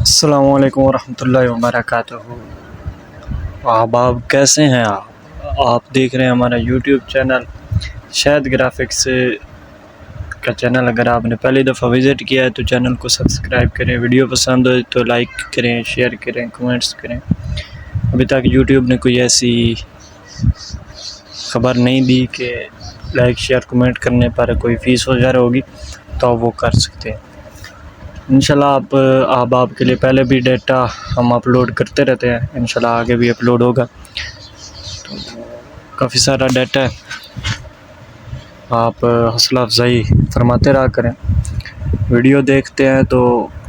अस्सलामु अलैकुम वरहमतुल्लाहि वबरकातुहू। आप कैसे हैं? आप देख रहे हैं हमारा यूट्यूब चैनल शाहिद ग्राफिक्स का चैनल। अगर आपने पहली दफ़ा विज़िट किया है तो चैनल को सब्सक्राइब करें, वीडियो पसंद हो तो लाइक करें, शेयर करें, कमेंट्स करें। अभी तक यूट्यूब ने कोई ऐसी ख़बर नहीं दी कि लाइक शेयर कमेंट करने पर कोई फ़ीस वगैरह होगी, तो वो कर सकते हैं इंशाल्लाह। आपके लिए पहले भी डाटा हम अपलोड करते रहते हैं, इंशाल्लाह आगे भी अपलोड होगा। तो काफ़ी सारा डाटा है, आप हौसला अफजाई फरमाते रहा करें। वीडियो देखते हैं तो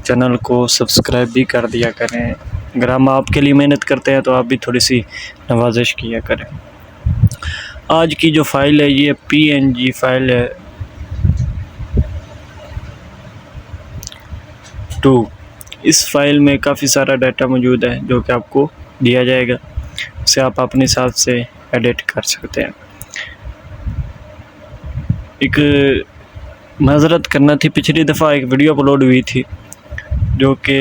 चैनल को सब्सक्राइब भी कर दिया करें। अगर हम आपके लिए मेहनत करते हैं तो आप भी थोड़ी सी नवाजिश किया करें। आज की जो फ़ाइल है ये PNG फ़ाइल है 2। इस फाइल में काफ़ी सारा डाटा मौजूद है जो कि आपको दिया जाएगा, उसे आप अपने हिसाब से एडिट कर सकते हैं। एक माज़रत करना थी, पिछली दफ़ा एक वीडियो अपलोड हुई थी जो कि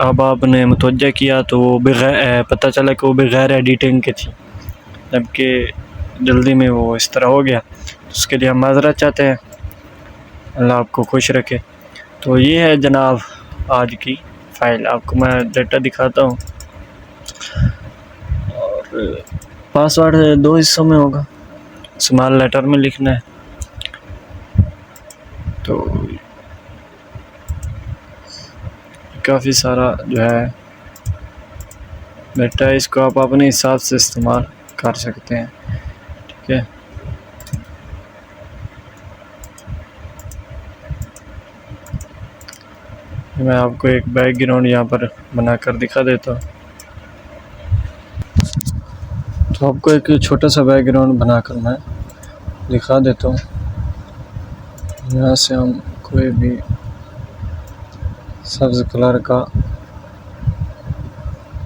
अब आपने मुतवज्जा किया तो वो पता चला कि वो बग़ैर एडिटिंग की थी, जबकि जल्दी में वो इस तरह हो गया। उसके लिए हम माज़रत चाहते हैं, अल्लाह आपको खुश रखे। तो ये है जनाब आज की फ़ाइल। आपको मैं डाटा दिखाता हूँ और पासवर्ड 2 हिस्सों में होगा, स्मॉल लेटर में लिखना है। तो काफ़ी सारा जो है डाटा है, इसको आप अपने हिसाब से इस्तेमाल कर सकते हैं, ठीक है। मैं आपको एक बैकग्राउंड यहाँ पर बनाकर दिखा देता हूँ। तो आपको एक छोटा सा बैकग्राउंड बनाकर मैं दिखा देता हूँ। यहाँ से हम कोई भी सब्ज़ कलर का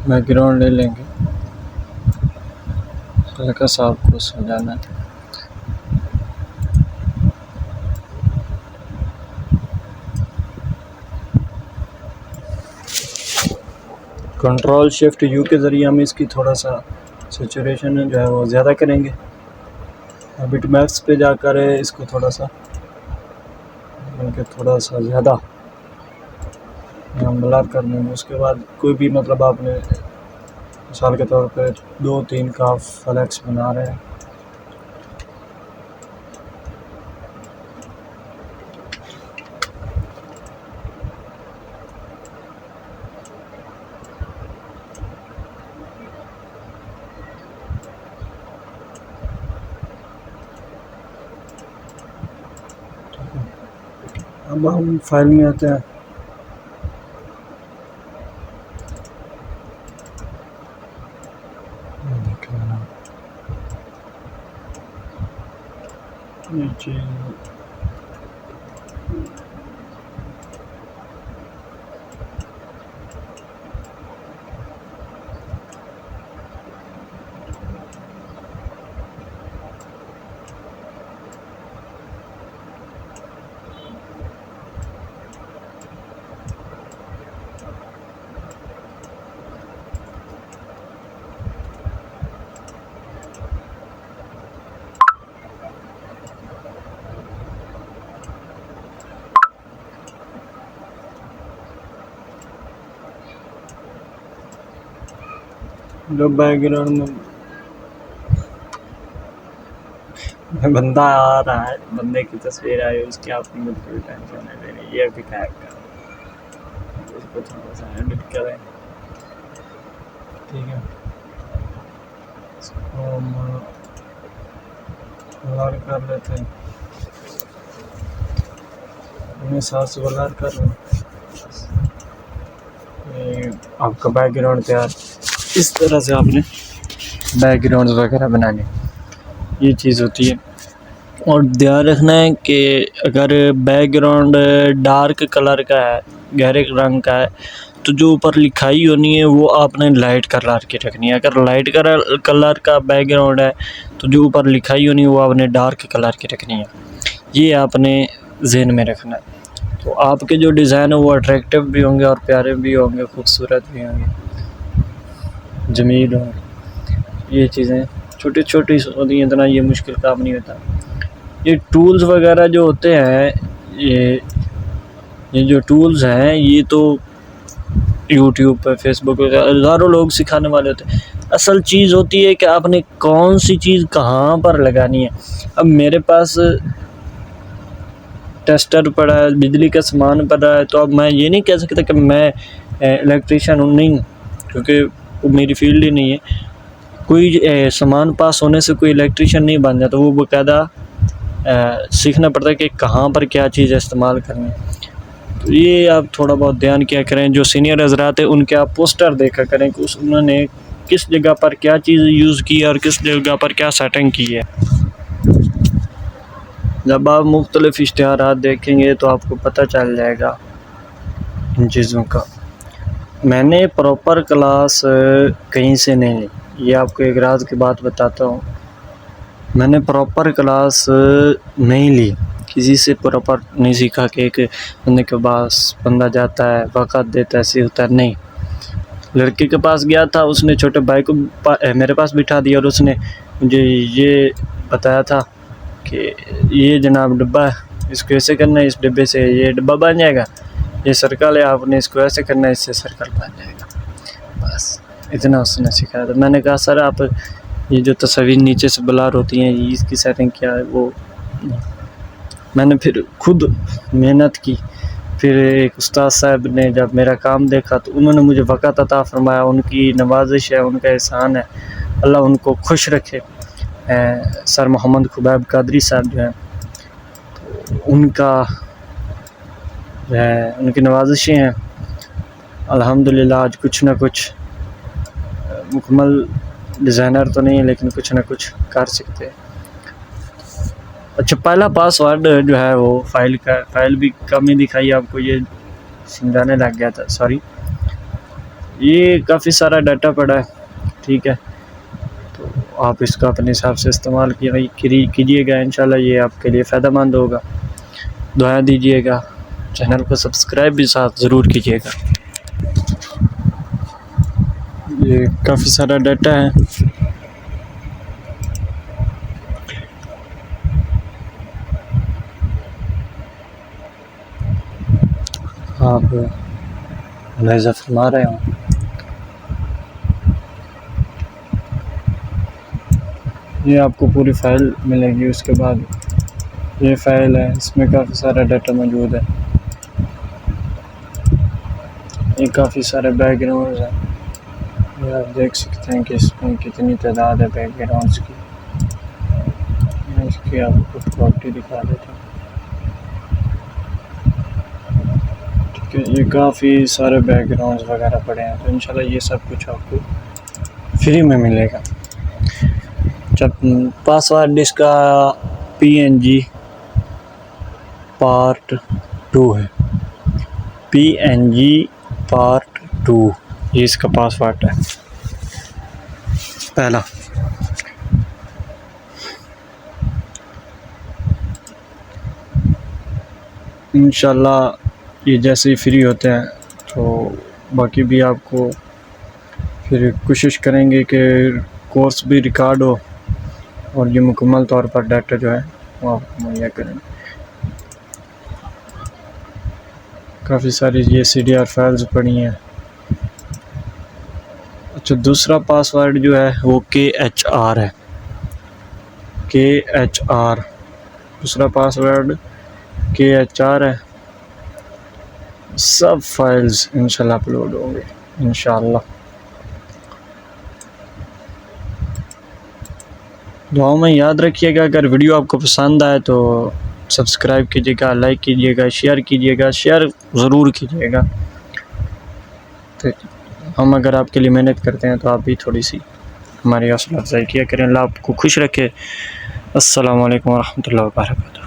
बैकग्राउंड ले लेंगे, हल्का सा आपको सजाना है। Ctrl+Shift+U के ज़रिए हम इसकी थोड़ा सा सैचुरेशन जो है वो ज़्यादा करेंगे। बिट मैप्स पे जाकर इसको थोड़ा सा ज़्यादा हम ब्लर कर लेंगे। उसके बाद कोई भी मतलब आपने मिसाल के तौर पे 2-3 का फ्लैक्स बना रहे हैं, अब हम फाइल में आते हैं। नीचे जो बैकग्राउंड में बंदा आ रहा है, बंदे की तस्वीर आई, उसकी आपको बिल्कुल टेंशन नहीं लेनी। ये अभी टाइप कर, इसको थोड़ा सा एडिट करें, ठीक है। इसको हम ब्लर कर लेते हैं, अपने साथ से ब्लर कर लें। ये आपका बैकग्राउंड तैयार। इस तरह से आपने बैकग्राउंड वगैरह बनाने, ये चीज़ होती है। और ध्यान रखना है कि अगर बैकग्राउंड डार्क कलर का है, गहरे रंग का है, तो जो ऊपर लिखाई होनी है वो आपने लाइट कलर की रखनी है। अगर लाइट कलर का बैकग्राउंड है तो जो ऊपर लिखाई होनी है वो आपने डार्क कलर की रखनी है। ये आपने ज़हन में रखना है। तो आपके जो डिज़ाइन है वो अट्रैक्टिव भी होंगे और प्यारे भी होंगे, खूबसूरत भी होंगे, जमील होंगे। ये चीज़ें छोटी छोटी होती हैं, इतना ये मुश्किल काम नहीं होता। ये टूल्स वगैरह जो होते हैं, ये जो टूल्स हैं ये तो यूट्यूब पे, फेसबुक पे हज़ारों लोग सिखाने वाले होते हैं। असल चीज़ होती है कि आपने कौन सी चीज़ कहाँ पर लगानी है। अब मेरे पास टेस्टर पड़ा है, बिजली का सामान पड़ा है, तो अब मैं ये नहीं कह सकता कि मैं इलेक्ट्रीशियन हूँ, नहीं, क्योंकि वो मेरी फील्ड ही नहीं है। कोई सामान पास होने से कोई इलेक्ट्रीशियन नहीं बन जाता, वो बाकायदा सीखना पड़ता है कि कहाँ पर क्या चीज़ इस्तेमाल करनी है। तो ये आप थोड़ा बहुत ध्यान किया करें, जो सीनियर हज़रात हैं उनके आप पोस्टर देखा करें कि उन्होंने किस जगह पर क्या चीज़ यूज़ की है और किस जगह पर क्या सेटिंग की है। जब आप मुख्तलिफ़ इश्तिहारात देखेंगे तो आपको पता चल जाएगा इन चीज़ों का। मैंने प्रॉपर क्लास कहीं से नहीं ली, ये आपको एक राज की बात बताता हूँ। मैंने प्रॉपर क्लास नहीं ली, किसी से प्रॉपर नहीं सीखा कि एक बंदे के पास बंदा जाता है, वक़्त देता है, सीखता है, नहीं। लड़के के पास गया था, उसने छोटे भाई को मेरे पास बिठा दिया और उसने मुझे ये बताया था कि ये जनाब डब्बा है, इसको ऐसे करना है, इस डब्बे से ये डब्बा बन जाएगा, ये सर्कल है, आपने इसको ऐसे करना है, इससे सर्कल बन जाएगा। बस इतना उसने सिखाया था। मैंने कहा सर आप ये जो तस्वीर नीचे से ब्लर होती हैं, इसकी सेटिंग क्या है, वो मैंने फिर खुद मेहनत की। फिर एक उस्ताद साहब ने जब मेरा काम देखा तो उन्होंने मुझे वक़्त अता फ़रमाया। उनकी नवाजिश है, उनका एहसान है, अल्लाह उनको खुश रखे। सर मोहम्मद खुबैब कादरी साहब जो हैं, तो उनका जो है उनकी नवाजिशें हैं। अल्हम्दुलिल्लाह आज कुछ ना कुछ मुकम्मल डिज़ाइनर तो नहीं है, लेकिन कुछ ना कुछ कर सकते हैं। अच्छा, पहला पासवर्ड जो है वो फ़ाइल भी कम ही दिखाई आपको, ये समझाने लग गया था, सॉरी। ये काफ़ी सारा डाटा पड़ा है, ठीक है, तो आप इसका अपने हिसाब से इस्तेमाल कीजिएगा। इंशाल्लाह ये आपके लिए फ़ायदेमंद होगा। दुआ दीजिएगा, चैनल को सब्सक्राइब भी साथ ज़रूर कीजिएगा। ये काफ़ी सारा डाटा है। आप मुलाहिज़ा फरमा रहे हो, ये आपको पूरी फ़ाइल मिलेगी। उसके बाद ये फ़ाइल है, इसमें काफ़ी सारा डाटा मौजूद है। ये काफ़ी सारे बैकग्राउंड्स हैं, ये आप देख सकते हैं कि इसमें कितनी तादाद है बैकग्राउंड्स की। मैं इसकी आपको प्रॉपर्टी दिखा देता हूँ, ठीक है। ये काफ़ी सारे बैकग्राउंड्स वगैरह पड़े हैं, तो इंशाल्लाह ये सब कुछ आपको फ्री में मिलेगा। जब पासवर्ड इसका PNG पार्ट 2 है, PNG पार्ट 2, ये इसका पासवर्ड है पहला। इंशाल्लाह ये जैसे ही फ्री होते हैं तो बाकी भी आपको फिर कोशिश करेंगे कि कोर्स भी रिकॉर्ड हो और ये मुकम्मल तौर पर डाटा जो है वो आपको मुहैया करेंगे। काफ़ी सारी ये CDR फाइल्स पड़ी हैं। अच्छा, दूसरा पासवर्ड जो है वो KHR है, KHR दूसरा पासवर्ड KHR है। सब फाइल्स इंशाल्लाह अपलोड होंगे इंशाल्लाह। दुआओं में याद रखिएगा। अगर वीडियो आपको पसंद आए तो सब्सक्राइब कीजिएगा, लाइक कीजिएगा, शेयर कीजिएगा, शेयर ज़रूर कीजिएगा। तो हम अगर आपके लिए मेहनत करते हैं तो आप भी थोड़ी सी हमारी हौसला अफजाई किया करें। अल्लाह आपको खुश रखे। अस्सलामु अलैकुम वरहमतुल्लाहि वबरकातुहू।